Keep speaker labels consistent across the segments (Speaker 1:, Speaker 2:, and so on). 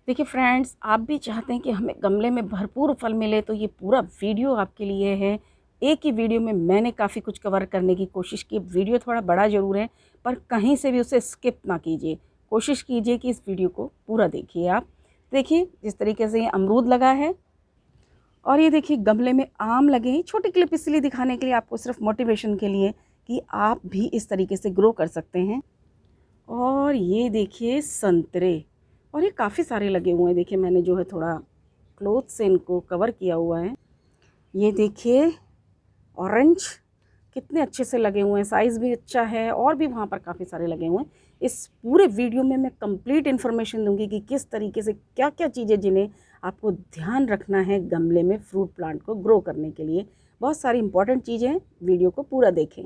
Speaker 1: देखिए फ्रेंड्स, आप भी चाहते हैं कि हमें गमले में भरपूर फल मिले, तो ये पूरा वीडियो आपके लिए है। एक ही वीडियो में मैंने काफ़ी कुछ कवर करने की कोशिश की। वीडियो थोड़ा बड़ा ज़रूर है, पर कहीं से भी उसे स्किप ना कीजिए। कोशिश कीजिए कि इस वीडियो को पूरा देखिए आप। देखिए जिस तरीके से ये अमरूद लगा है और ये देखिए गमले में आम लगे हैं। छोटी क्लिप इसलिए दिखाने के लिए, आपको सिर्फ मोटिवेशन के लिए कि आप भी इस तरीके से ग्रो कर सकते हैं। और ये देखिए संतरे, और ये काफ़ी सारे लगे हुए हैं। देखिए मैंने जो है थोड़ा क्लॉथ से इनको कवर किया हुआ है। ये देखिए ऑरेंज कितने अच्छे से लगे हुए हैं, साइज़ भी अच्छा है, और भी वहाँ पर काफ़ी सारे लगे हुए हैं। इस पूरे वीडियो में मैं कंप्लीट इन्फॉर्मेशन दूंगी कि किस तरीके से क्या क्या चीज़ें जिन्हें आपको ध्यान रखना है गमले में फ्रूट प्लांट को ग्रो करने के लिए। बहुत सारी इंपॉर्टेंट चीज़ें हैं, वीडियो को पूरा देखें।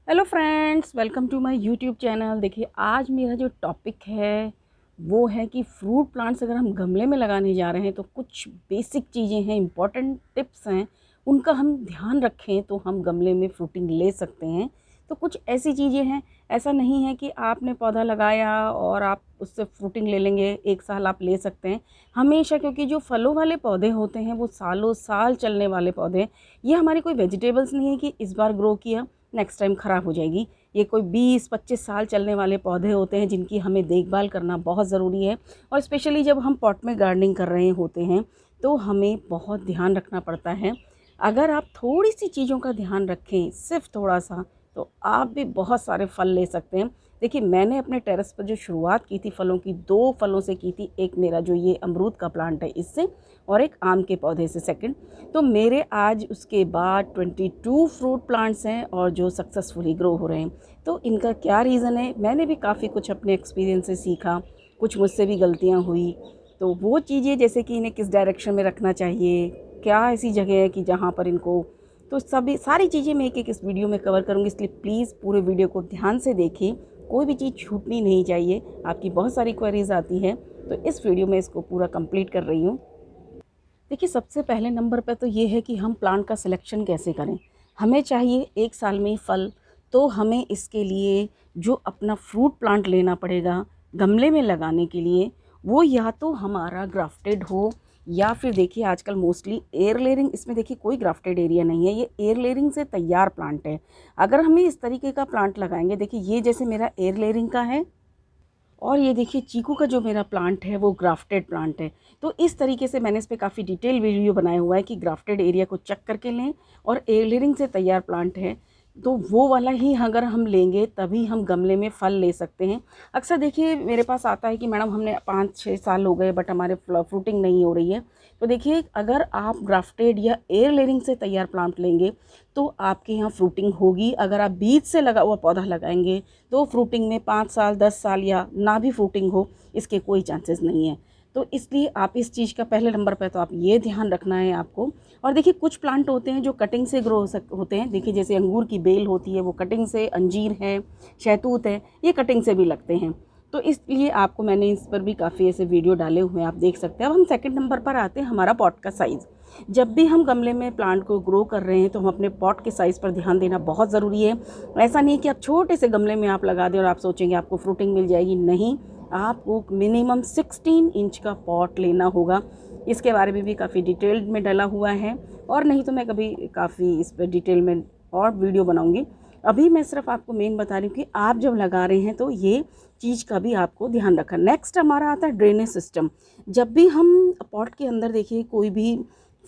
Speaker 1: Hello friends, welcome to my YouTube channel. देखिए आज मेरा जो टॉपिक है वो है कि फ्रूट प्लांट्स अगर हम गमले में लगाने जा रहे हैं तो कुछ बेसिक चीज़ें हैं, इंपॉर्टेंट टिप्स हैं, उनका हम ध्यान रखें तो हम गमले में फ्रूटिंग ले सकते हैं। तो कुछ ऐसी चीज़ें हैं, ऐसा नहीं है कि आपने पौधा लगाया और आप उससे फ्रूटिंग ले लेंगे, एक साल आप ले सकते हैं हमेशा, क्योंकि जो फलों वाले पौधे होते हैं वो सालों साल चलने वाले पौधे। ये हमारी कोई वेजिटेबल्स नहीं है कि इस बार ग्रो किया नेक्स्ट टाइम ख़राब हो जाएगी। ये कोई 20-25 साल चलने वाले पौधे होते हैं जिनकी हमें देखभाल करना बहुत ज़रूरी है। और स्पेशली जब हम पॉट में गार्डनिंग कर रहे होते हैं तो हमें बहुत ध्यान रखना पड़ता है। अगर आप थोड़ी सी चीज़ों का ध्यान रखें, सिर्फ थोड़ा सा, तो आप भी बहुत सारे फल ले सकते हैं। देखिए मैंने अपने टेरेस पर जो शुरुआत की थी फलों की, 2 फलों से की थी। एक मेरा जो ये अमरूद का प्लांट है इससे, और एक आम के पौधे से सेकंड। तो मेरे आज उसके बाद 22 फ्रूट प्लांट्स हैं और जो सक्सेसफुली ग्रो हो रहे हैं। तो इनका क्या रीज़न है, मैंने भी काफ़ी कुछ अपने एक्सपीरियंस से सीखा, कुछ मुझसे भी गलतियाँ हुई। तो वो चीज़ें जैसे कि इन्हें किस डायरेक्शन में रखना चाहिए, क्या ऐसी जगह है कि जहाँ पर इनको, तो सभी सारी चीज़ें मैं एक-एक इस वीडियो में कवर करूँगी। इसलिए प्लीज़ पूरे वीडियो को ध्यान से देखें, कोई भी चीज़ छूटनी नहीं चाहिए। आपकी बहुत सारी क्वेरीज़ आती हैं, तो इस वीडियो में इसको पूरा कंप्लीट कर रही हूँ। देखिए सबसे पहले नंबर पे तो ये है कि हम प्लांट का सिलेक्शन कैसे करें। हमें चाहिए एक साल में ही फल, तो हमें इसके लिए जो अपना फ्रूट प्लांट लेना पड़ेगा गमले में लगाने के लिए, वो या तो हमारा ग्राफ्टेड हो, या फिर देखिए आजकल मोस्टली एयर लेयरिंग, इसमें देखिए कोई ग्राफ्टेड एरिया नहीं है, ये एयर लेयरिंग से तैयार प्लांट है। अगर हमें इस तरीके का प्लांट लगाएंगे, देखिए ये जैसे मेरा एयर लेयरिंग का है, और ये देखिए चीकू का जो मेरा प्लांट है वो ग्राफ्टेड प्लांट है। तो इस तरीके से मैंने इस पे काफ़ी डिटेल वीडियो बनाया हुआ है कि ग्राफ्टेड एरिया को चेक करके लें, और एयरलेयरिंग से तैयार प्लांट है तो वो वाला ही अगर हम लेंगे तभी हम गमले में फल ले सकते हैं। अक्सर देखिए मेरे पास आता है कि मैडम हमने 5-6 साल हो गए बट हमारे फ्रूटिंग नहीं हो रही है। तो देखिए अगर आप ग्राफ्टेड या एयर लेयरिंग से तैयार प्लांट लेंगे तो आपके यहाँ फ्रूटिंग होगी। अगर आप बीज से लगा हुआ पौधा लगाएंगे तो फ्रूटिंग में 5 साल 10 साल या ना भी फ्रूटिंग हो, इसके कोई चांसेस नहीं है। तो इसलिए आप इस चीज़ का पहले नंबर पे तो आप ये ध्यान रखना है आपको। और देखिए कुछ प्लांट होते हैं जो कटिंग से ग्रो होते हैं। देखिए जैसे अंगूर की बेल होती है वो कटिंग से, अंजीर है, शहतूत है, ये कटिंग से भी लगते हैं। तो इसलिए आपको मैंने इस पर भी काफ़ी ऐसे वीडियो डाले हुए हैं, आप देख सकते हैं। अब हम सेकंड नंबर पर आते हैं, हमारा पॉट का साइज़। जब भी हम गमले में प्लांट को ग्रो कर रहे हैं तो हम अपने पॉट के साइज़ पर ध्यान देना बहुत ज़रूरी है। ऐसा नहीं कि आप छोटे से गमले में आप लगा दें और आप सोचेंगे आपको फ्रूटिंग मिल जाएगी, नहीं। आपको मिनिमम 16 इंच का पॉट लेना होगा। इसके बारे में भी काफ़ी डिटेल्ड में डला हुआ है, और नहीं तो मैं कभी काफ़ी इस पर डिटेल में और वीडियो बनाऊंगी। अभी मैं सिर्फ आपको मेन बता रही हूँ कि आप जब लगा रहे हैं तो ये चीज़ का भी आपको ध्यान रखना। नेक्स्ट हमारा आता है ड्रेनेज सिस्टम। जब भी हम पॉट के अंदर देखिए कोई भी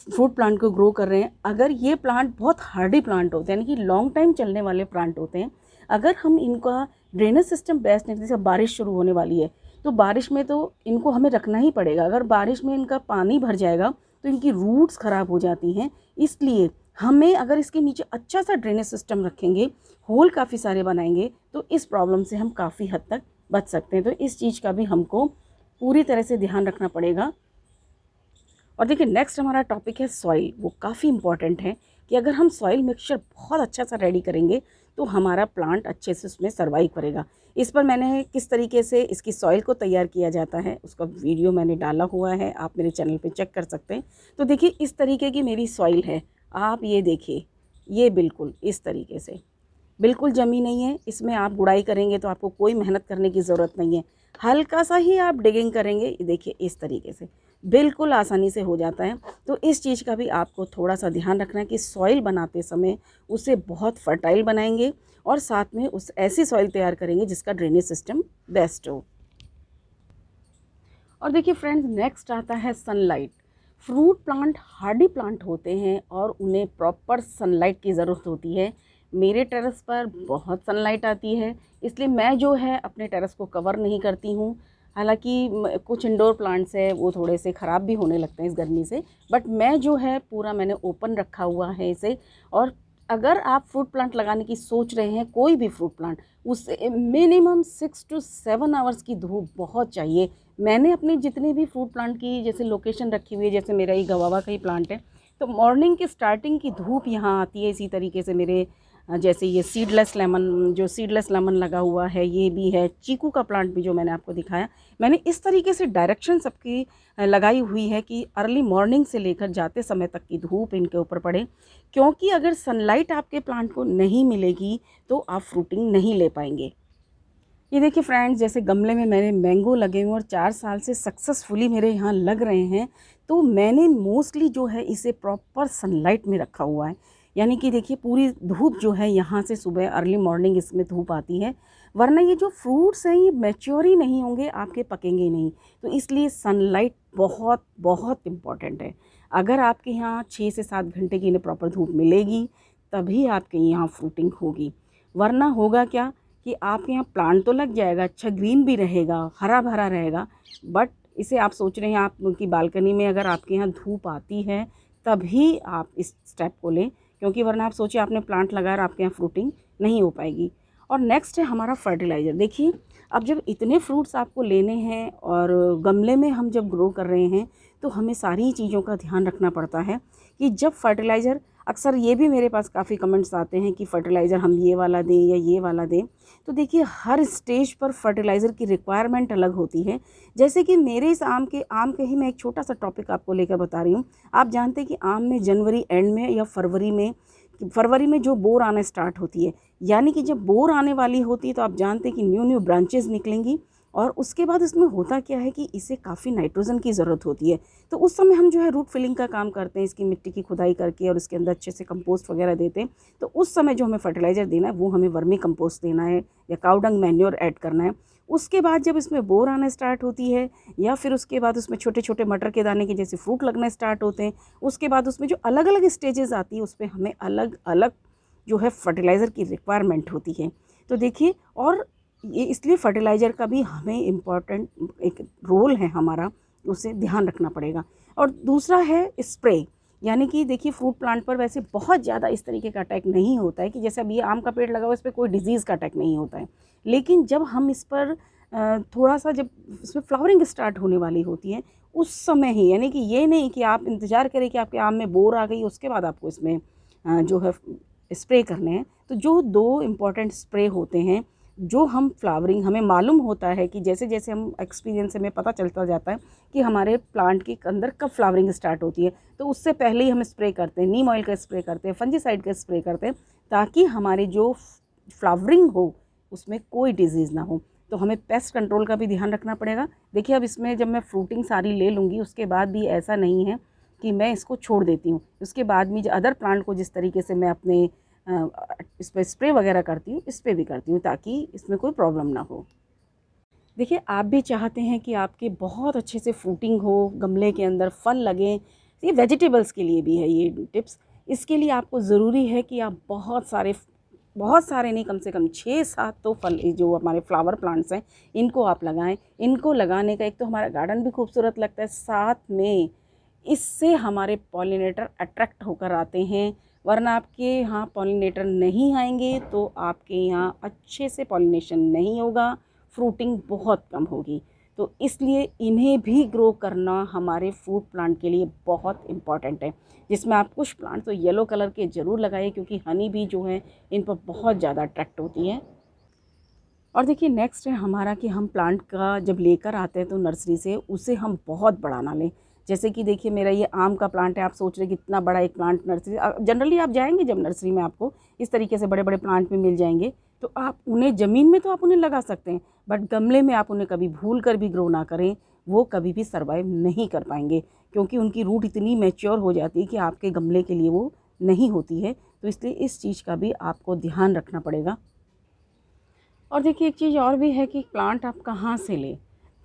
Speaker 1: फ्रूट प्लांट को ग्रो कर रहे हैं, अगर ये प्लांट बहुत हार्डी प्लांट होते हैं, यानी कि लॉन्ग टाइम चलने वाले प्लांट होते हैं, अगर हम इनका ड्रेनेज सिस्टम बेस्ट नहीं, जैसे बारिश शुरू होने वाली है तो बारिश में तो इनको हमें रखना ही पड़ेगा। अगर बारिश में इनका पानी भर जाएगा तो इनकी रूट्स ख़राब हो जाती हैं। इसलिए हमें अगर इसके नीचे अच्छा सा ड्रेनेज सिस्टम रखेंगे, होल काफ़ी सारे बनाएंगे, तो इस प्रॉब्लम से हम काफ़ी हद तक बच सकते हैं। तो इस चीज़ का भी हमको पूरी तरह से ध्यान रखना पड़ेगा। और देखिए नेक्स्ट हमारा टॉपिक है सॉइल। वो काफ़ी इंपॉर्टेंट है कि अगर हम सॉइल मिक्सचर बहुत अच्छा सा रेडी करेंगे तो हमारा प्लांट अच्छे से उसमें सर्वाइव करेगा। इस पर मैंने किस तरीके से इसकी सॉइल को तैयार किया जाता है उसका वीडियो मैंने डाला हुआ है, आप मेरे चैनल पे चेक कर सकते हैं। तो देखिए इस तरीके की मेरी सॉइल है, आप ये देखिए, ये बिल्कुल इस तरीके से बिल्कुल जमी नहीं है। इसमें आप गुड़ाई करेंगे तो आपको कोई मेहनत करने की ज़रूरत नहीं है। हल्का सा ही आप डिगिंग करेंगे, ये देखिए इस तरीके से बिल्कुल आसानी से हो जाता है। तो इस चीज़ का भी आपको थोड़ा सा ध्यान रखना है कि सॉइल बनाते समय उसे बहुत फर्टाइल बनाएंगे और साथ में उस ऐसी सॉइल तैयार करेंगे जिसका ड्रेनेज सिस्टम बेस्ट हो। और देखिए फ्रेंड्स, नेक्स्ट आता है sunlight. Fruit plant Hardy plant होते हैं और उन्हें प्रॉपर सनलाइट की ज़रूरत होती है। मेरे टेरेस पर बहुत सनलाइट आती है, इसलिए मैं जो है अपने टेरेस को कवर नहीं करती हूँ। हालांकि कुछ इंडोर प्लांट्स है वो थोड़े से ख़राब भी होने लगते हैं इस गर्मी से, बट मैं जो है पूरा मैंने ओपन रखा हुआ है इसे। और अगर आप फ्रूट प्लांट लगाने की सोच रहे हैं, कोई भी फ्रूट प्लांट, उससे मिनिमम 6 to 7 आवर्स की धूप बहुत चाहिए। मैंने अपनी जितनी भी फ्रूट प्लांट की जैसे लोकेशन रखी हुई है, जैसे मेरा ये गवावा का ही प्लांट है, तो मॉर्निंग की स्टार्टिंग की धूप यहाँ आती है। इसी तरीके से मेरे जैसे ये सीडलेस लेमन, जो सीडलेस लेमन लगा हुआ है, ये भी है, चीकू का प्लांट भी जो मैंने आपको दिखाया, मैंने इस तरीके से डायरेक्शन सबकी लगाई हुई है कि अर्ली मॉर्निंग से लेकर जाते समय तक की धूप इनके ऊपर पड़े। क्योंकि अगर सनलाइट आपके प्लांट को नहीं मिलेगी तो आप फ्रूटिंग नहीं ले पाएंगे। ये देखिए फ्रेंड्स, जैसे गमले में मेरे मैंगो लगे हुए और 4 साल से सक्सेसफुली मेरे यहाँ लग रहे हैं, तो मैंने मोस्टली जो है इसे प्रॉपर सनलाइट में रखा हुआ है। यानी कि देखिए पूरी धूप जो है यहाँ से सुबह अर्ली मॉर्निंग इसमें धूप आती है, वरना ये जो फ्रूट्स हैं ये मैच्योर ही नहीं होंगे, आपके पकेंगे नहीं। तो इसलिए सनलाइट बहुत बहुत इम्पॉर्टेंट है। अगर आपके यहाँ 6 से 7 घंटे की इन्हें प्रॉपर धूप मिलेगी तभी आपके यहाँ फ्रूटिंग होगी, वरना होगा क्या कि आपके यहाँ प्लांट तो लग जाएगा, अच्छा ग्रीन भी रहेगा, हरा भरा रहेगा, बट इसे आप सोच रहे हैं आपकी बालकनी में अगर आपके यहाँ धूप आती है तभी आप इस स्टेप को लें, क्योंकि वरना आप सोचिए आपने प्लांट लगाया और आपके यहाँ फ्रूटिंग नहीं हो पाएगी। और नेक्स्ट है हमारा फर्टिलाइज़र। देखिए, अब जब इतने फ्रूट्स आपको लेने हैं और गमले में हम जब ग्रो कर रहे हैं तो हमें सारी चीज़ों का ध्यान रखना पड़ता है कि जब फर्टिलाइज़र, अक्सर ये भी मेरे पास काफ़ी कमेंट्स आते हैं कि फ़र्टिलाइज़र हम ये वाला दें या ये वाला दें। तो देखिए हर स्टेज पर फर्टिलाइज़र की रिक्वायरमेंट अलग होती है। जैसे कि मेरे इस आम के ही मैं एक छोटा सा टॉपिक आपको लेकर बता रही हूँ। आप जानते हैं कि आम में जनवरी एंड में या फरवरी में जो बोर आना स्टार्ट होती है, यानी कि जब बोर आने वाली होती है तो आप जानते हैं कि न्यू ब्रांचेस निकलेंगी और उसके बाद इसमें होता क्या है कि इसे काफ़ी नाइट्रोजन की ज़रूरत होती है। तो उस समय हम जो है रूट फिलिंग का काम करते हैं, इसकी मिट्टी की खुदाई करके और इसके अंदर अच्छे से कंपोस्ट वगैरह देते हैं। तो उस समय जो हमें फर्टिलाइज़र देना है वो हमें वर्मी कंपोस्ट देना है या काउडंग मैन्योर ऐड करना है। उसके बाद जब इसमें बोर आना स्टार्ट होती है या फिर उसके बाद उसमें छोटे छोटे मटर के दाने के जैसे फ्रूट लगना स्टार्ट होते हैं, उसके बाद उसमें जो अलग अलग स्टेजेस आती है उस पर हमें अलग अलग जो है फर्टिलाइज़र की रिक्वायरमेंट होती है। तो देखिए, और ये इसलिए फर्टिलाइज़र का भी हमें इम्पॉर्टेंट एक रोल है हमारा, उसे ध्यान रखना पड़ेगा। और दूसरा है स्प्रे, यानी कि देखिए फ्रूट प्लांट पर वैसे बहुत ज़्यादा इस तरीके का अटैक नहीं होता है कि जैसे अभी आम का पेड़ लगा हुआ, इस पर कोई डिजीज़ का अटैक नहीं होता है। लेकिन जब हम इस पर थोड़ा सा, जब इसमें फ्लावरिंग स्टार्ट होने वाली होती है उस समय ही, यानी कि ये नहीं कि आप इंतज़ार करें कि आपके आम में बोर आ गई उसके बाद आपको इसमें जो है स्प्रे करने हैं। तो जो 2 इम्पॉर्टेंट स्प्रे होते हैं, जो हम फ्लावरिंग, हमें मालूम होता है कि जैसे जैसे हम एक्सपीरियंस से हमें पता चलता जाता है कि हमारे प्लांट के अंदर कब फ्लावरिंग स्टार्ट होती है, तो उससे पहले ही हम स्प्रे करते हैं, नीम ऑयल का स्प्रे करते हैं, फंजीसाइड का स्प्रे करते हैं, ताकि हमारी जो फ्लावरिंग हो उसमें कोई डिजीज़ ना हो। तो हमें पेस्ट कंट्रोल का भी ध्यान रखना पड़ेगा। देखिए, अब इसमें जब मैं फ्रूटिंग सारी ले लूँगी उसके बाद भी ऐसा नहीं है कि मैं इसको छोड़ देती हूँ। उसके बाद भी अदर प्लांट को जिस तरीके से मैं अपने इस पर स्प्रे वगैरह करती हूँ, इस पर भी करती हूँ ताकि इसमें कोई प्रॉब्लम ना हो। देखिए, आप भी चाहते हैं कि आपके बहुत अच्छे से फ्रूटिंग हो, गमले के अंदर फल लगें। ये वेजिटेबल्स के लिए भी है ये टिप्स। इसके लिए आपको ज़रूरी है कि आप बहुत सारे नहीं, कम से कम 6-7 तो फल, जो हमारे फ्लावर प्लांट्स हैं इनको आप लगाएं। इनको लगाने का एक तो हमारा गार्डन भी खूबसूरत लगता है, साथ में इससे हमारे पॉलिनेटर अट्रैक्ट होकर आते हैं। वरना आपके यहाँ पॉलिनेटर नहीं आएंगे तो आपके यहाँ अच्छे से पॉलिनेशन नहीं होगा, फ्रूटिंग बहुत कम होगी। तो इसलिए इन्हें भी ग्रो करना हमारे फ्रूट प्लांट के लिए बहुत इम्पॉर्टेंट है, जिसमें आप कुछ प्लांट तो येलो कलर के ज़रूर लगाइए, क्योंकि हनी भी जो है इन पर बहुत ज़्यादा अट्रैक्ट होती है। और देखिए, नेक्स्ट है हमारा कि हम प्लांट का जब लेकर आते हैं तो नर्सरी से उसे हम बहुत बड़ा ना लें। जैसे कि देखिए, मेरा ये आम का प्लांट है, आप सोच रहे हैं कि इतना बड़ा एक प्लांट नर्सरी, जनरली आप जाएंगे जब नर्सरी में आपको इस तरीके से बड़े बड़े प्लांट भी मिल जाएंगे, तो आप उन्हें ज़मीन में तो आप उन्हें लगा सकते हैं, बट गमले में आप उन्हें कभी भूल कर भी ग्रो ना करें, वो कभी भी सर्वाइव नहीं कर पाएंगे, क्योंकि उनकी रूट इतनी मैच्योर हो जाती है कि आपके गमले के लिए वो नहीं होती है। तो इसलिए इस चीज़ का भी आपको ध्यान रखना पड़ेगा। और देखिए एक चीज़ और भी है कि प्लांट आप कहाँ से लें।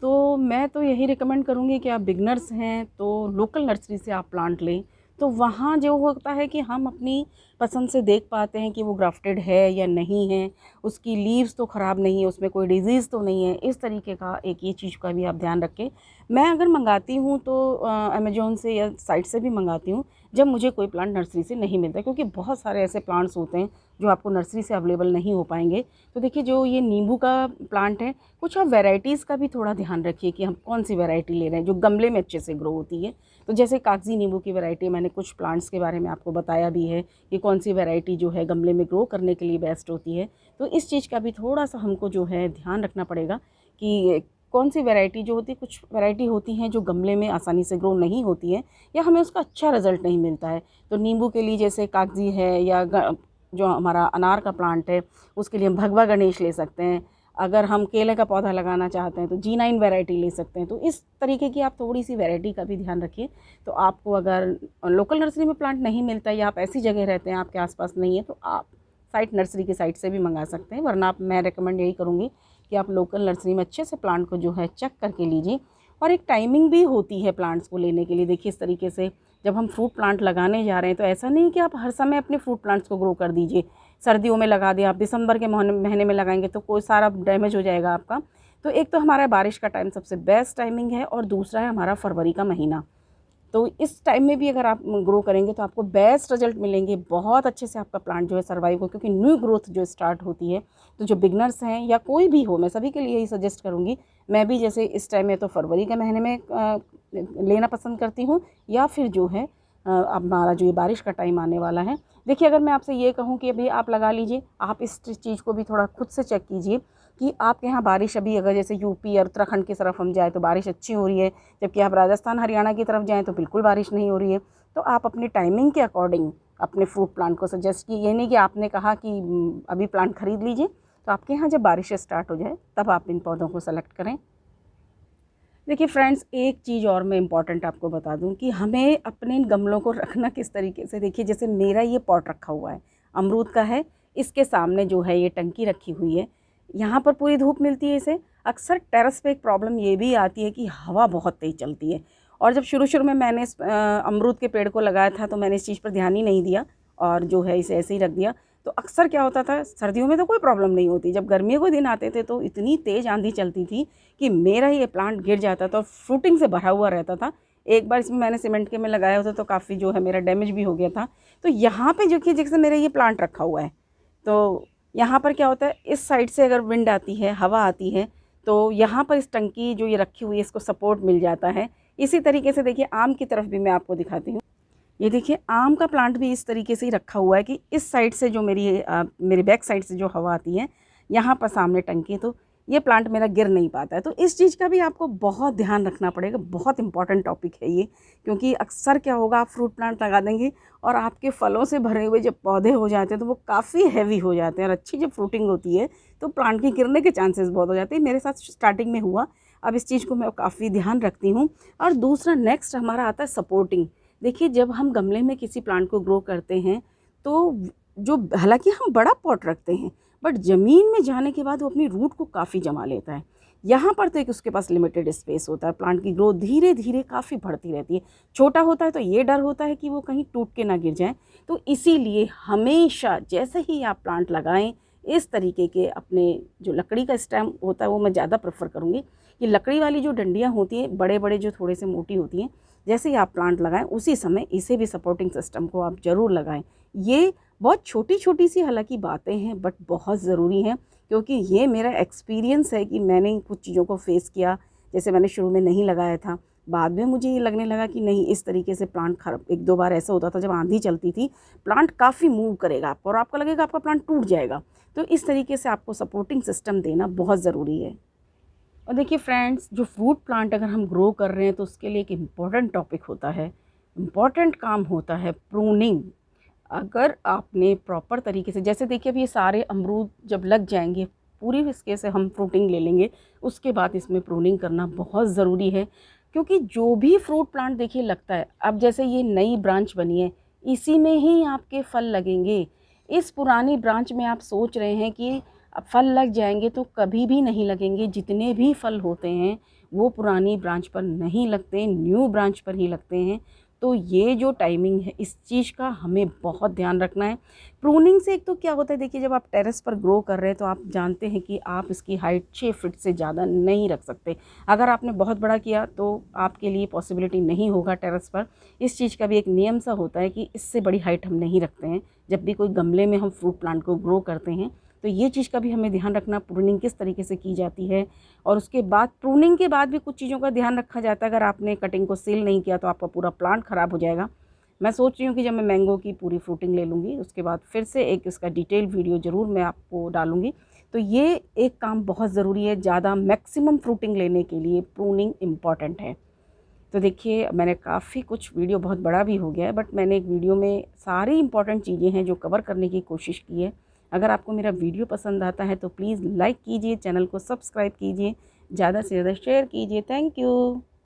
Speaker 1: तो मैं तो यही रिकमेंड करूँगी कि आप बिगनर्स हैं तो लोकल नर्सरी से आप प्लांट लें। तो वहाँ जो होता है कि हम अपनी पसंद से देख पाते हैं कि वो ग्राफ्टेड है या नहीं है, उसकी लीव्स तो ख़राब नहीं है, उसमें कोई डिज़ीज़ तो नहीं है, इस तरीके का एक ये चीज़ का भी आप ध्यान रखें। मैं अगर मंगाती हूँ तो अमेज़न से या साइट से भी मंगाती हूँ, जब मुझे कोई प्लांट नर्सरी से नहीं मिलता, क्योंकि बहुत सारे ऐसे प्लांट्स होते हैं जो आपको नर्सरी से अवेलेबल नहीं हो पाएंगे। तो देखिए जो ये नींबू का प्लांट है, कुछ आप वैरायटीज़ का भी थोड़ा ध्यान रखिए कि हम कौन सी वैरायटी ले रहे हैं जो गमले में अच्छे से ग्रो होती है। तो जैसे कागजी नींबू की वैरायटी, मैंने कुछ प्लांट्स के बारे में आपको बताया भी है कि कौन सी वैरायटी जो है गमले में ग्रो करने के लिए बेस्ट होती है। तो इस चीज़ का भी थोड़ा सा हमको जो है ध्यान रखना पड़ेगा कि कौन सी वैरायटी जो होती है, कुछ वैरायटी होती हैं जो गमले में आसानी से ग्रो नहीं होती है या हमें उसका अच्छा रिज़ल्ट नहीं मिलता है। तो नींबू के लिए जैसे कागजी है, या जो हमारा अनार का प्लांट है उसके लिए हम भगवा गणेश ले सकते हैं। अगर हम केले का पौधा लगाना चाहते हैं तो G9 वैरायटी ले सकते हैं। तो इस तरीके की आप थोड़ी सी वैरायटी का भी ध्यान रखिए। तो आपको अगर लोकल नर्सरी में प्लांट नहीं मिलता या आप ऐसी जगह रहते हैं आपके आसपास नहीं है, तो आप साइट नर्सरी की साइट से भी मंगा सकते हैं। वरना आप, मैं रिकमेंड यही करूँगी कि आप लोकल नर्सरी में अच्छे से प्लांट को जो है चेक करके लीजिए। और एक टाइमिंग भी होती है प्लांट्स को लेने के लिए। देखिए इस तरीके से जब हम फ्रूट प्लांट लगाने जा रहे हैं तो ऐसा नहीं कि आप हर समय अपने फ्रूट प्लांट्स को ग्रो कर दीजिए। सर्दियों में लगा दिया, आप दिसंबर के महीने में लगाएंगे तो कोई सारा डैमेज हो जाएगा आपका। तो एक तो हमारा बारिश का टाइम सबसे बेस्ट टाइमिंग है, और दूसरा है हमारा फरवरी का महीना। तो इस टाइम में भी अगर आप ग्रो करेंगे तो आपको बेस्ट रिजल्ट मिलेंगे, बहुत अच्छे से आपका प्लांट जो है सर्वाइव हो, क्योंकि न्यू ग्रोथ जो स्टार्ट होती है। तो जो बिगनर्स हैं या कोई भी हो, मैं सभी के लिए यही सजेस्ट करूँगी। मैं भी जैसे इस टाइम में तो फरवरी के महीने में लेना पसंद करती हूँ, या फिर जो है अब हमारा जो ये बारिश का टाइम आने वाला है। देखिए अगर मैं आपसे ये कहूँ कि अभी आप लगा लीजिए, आप इस चीज़ को भी थोड़ा खुद से चेक कीजिए कि आपके यहाँ बारिश अभी, अगर जैसे यूपी और उत्तराखंड की तरफ हम जाए तो बारिश अच्छी हो रही है, जबकि आप राजस्थान हरियाणा की तरफ जाएँ तो बिल्कुल बारिश नहीं हो रही है। तो आप अपनी टाइमिंग के अकॉर्डिंग अपने फ्रूट प्लांट को सजेस्ट की, ये नहीं कि आपने कहा कि अभी प्लांट खरीद लीजिए। तो आपके यहाँ जब बारिश स्टार्ट हो जाए तब आप इन पौधों को सेलेक्ट करें। देखिए फ्रेंड्स, एक चीज़ और मैं इम्पॉर्टेंट आपको बता दूं कि हमें अपने इन गमलों को रखना किस तरीके से। देखिए जैसे मेरा ये पॉट रखा हुआ है, अमरूद का है, इसके सामने जो है ये टंकी रखी हुई है, यहाँ पर पूरी धूप मिलती है इसे। अक्सर टेरेस पे एक प्रॉब्लम ये भी आती है कि हवा बहुत तेज़ चलती है, और जब शुरू में मैंने इस अमरूद के पेड़ को लगाया था तो मैंने इस चीज़ पर ध्यान ही नहीं दिया और जो है इसे ऐसे ही रख दिया। तो अक्सर क्या होता था, सर्दियों में तो कोई प्रॉब्लम नहीं होती, जब गर्मियों के दिन आते थे तो इतनी तेज़ आंधी चलती थी कि मेरा ये प्लांट गिर जाता था और फ्रूटिंग से भरा हुआ रहता था। एक बार इसमें मैंने सीमेंट के में लगाया होता तो काफ़ी जो है मेरा डैमेज भी हो गया था। तो यहाँ पे जो कि जैसे मेरा ये प्लांट रखा हुआ है, तो यहाँ पर क्या होता है, इस साइड से अगर विंड आती है, हवा आती है, तो यहाँ पर इस टंकी जो ये रखी हुई है इसको सपोर्ट मिल जाता है। इसी तरीके से देखिए आम की तरफ भी मैं आपको दिखाती हूँ। ये देखिए आम का प्लांट भी इस तरीके से ही रखा हुआ है कि इस साइड से जो मेरी बैक साइड से जो हवा आती है, यहाँ पर सामने टंकी, तो ये प्लांट मेरा गिर नहीं पाता है। तो इस चीज़ का भी आपको बहुत ध्यान रखना पड़ेगा, बहुत इंपॉर्टेंट टॉपिक है ये। क्योंकि अक्सर क्या होगा, आप फ्रूट प्लांट लगा देंगे और आपके फलों से भरे हुए जब पौधे हो जाते हैं तो वो काफ़ी हैवी हो जाते हैं, और अच्छी जब फ्रूटिंग होती है तो प्लांट के गिरने के चांसेस बहुत हो जाते हैं। मेरे साथ स्टार्टिंग में हुआ, अब इस चीज़ को मैं काफ़ी ध्यान रखती हूँ। और दूसरा नेक्स्ट हमारा आता है सपोर्टिंग। देखिए जब हम गमले में किसी प्लांट को ग्रो करते हैं तो जो, हालांकि हम बड़ा पॉट रखते हैं, बट ज़मीन में जाने के बाद वो अपनी रूट को काफ़ी जमा लेता है। यहाँ पर तो एक उसके पास लिमिटेड स्पेस होता है, प्लांट की ग्रोथ धीरे धीरे काफ़ी बढ़ती रहती है। छोटा होता है तो ये डर होता है कि वो कहीं टूट के ना गिर जाए। तो इसीलिए हमेशा जैसे ही आप प्लांट लगाएं, इस तरीके के अपने जो लकड़ी का स्टेम होता है वो मैं ज़्यादा प्रेफर करूँगी कि लकड़ी वाली जो डंडियाँ होती हैं, बड़े बड़े जो थोड़े से मोटी होती हैं, जैसे ही आप प्लांट लगाएं उसी समय इसे भी सपोर्टिंग सिस्टम को आप ज़रूर लगाएं। ये बहुत छोटी छोटी सी हालांकि बातें हैं, बट बहुत ज़रूरी हैं, क्योंकि ये मेरा एक्सपीरियंस है कि मैंने कुछ चीज़ों को फेस किया। जैसे मैंने शुरू में नहीं लगाया था, बाद में मुझे ये लगने लगा कि नहीं, इस तरीके से प्लांट खराब, एक दो बार ऐसा होता था जब आंधी चलती थी, प्लांट काफ़ी मूव करेगा आपको और आपको लगेगा आपका प्लांट टूट जाएगा। तो इस तरीके से आपको सपोर्टिंग सिस्टम देना बहुत ज़रूरी है। और देखिए फ्रेंड्स, जो फ्रूट प्लांट अगर हम ग्रो कर रहे हैं तो उसके लिए एक इम्पॉर्टेंट टॉपिक होता है, इम्पॉर्टेंट काम होता है प्रूनिंग। अगर आपने प्रॉपर तरीके से, जैसे देखिए अब ये सारे अमरूद जब लग जाएंगे, पूरी इसके से हम फ्रूटिंग ले लेंगे, उसके बाद इसमें प्रूनिंग करना बहुत ज़रूरी है। क्योंकि जो भी फ्रूट प्लांट देखिए लगता है, अब जैसे ये नई ब्रांच बनी है, इसी में ही आपके फल लगेंगे। इस पुरानी ब्रांच में आप सोच रहे हैं कि अब फल लग जाएंगे, तो कभी भी नहीं लगेंगे। जितने भी फल होते हैं वो पुरानी ब्रांच पर नहीं लगते, न्यू ब्रांच पर ही लगते हैं। तो ये जो टाइमिंग है, इस चीज़ का हमें बहुत ध्यान रखना है। प्रूनिंग से एक तो क्या होता है, देखिए जब आप टेरेस पर ग्रो कर रहे हैं तो आप जानते हैं कि आप इसकी हाइट 6 फीट से ज़्यादा नहीं रख सकते। अगर आपने बहुत बड़ा किया तो आपके लिए पॉसिबिलिटी नहीं होगा टेरेस पर। इस चीज़ का भी एक नियम सा होता है कि इससे बड़ी हाइट हम नहीं रखते हैं जब भी कोई गमले में हम फ्रूट प्लांट को ग्रो करते हैं। तो ये चीज़ का भी हमें ध्यान रखना, प्रूनिंग किस तरीके से की जाती है। और उसके बाद प्रूनिंग के बाद भी कुछ चीज़ों का ध्यान रखा जाता है। अगर आपने कटिंग को सील नहीं किया तो आपका पूरा प्लांट ख़राब हो जाएगा। मैं सोच रही हूँ कि जब मैं मैंगो की पूरी फ्रूटिंग ले लूँगी, उसके बाद फिर से एक इसका डिटेल वीडियो ज़रूर मैं आपको डालूँगी। तो ये एक काम बहुत ज़रूरी है, ज़्यादा मैक्सिमम फ्रूटिंग लेने के लिए प्रूनिंग इम्पॉर्टेंट है। तो देखिए मैंने काफ़ी कुछ, वीडियो बहुत बड़ा भी हो गया है, बट मैंने एक वीडियो में सारी इम्पॉर्टेंट चीज़ें हैं जो कवर करने की कोशिश की है। अगर आपको मेरा वीडियो पसंद आता है तो प्लीज़ लाइक कीजिए, चैनल को सब्सक्राइब कीजिए, ज़्यादा से ज़्यादा शेयर कीजिए। Thank you.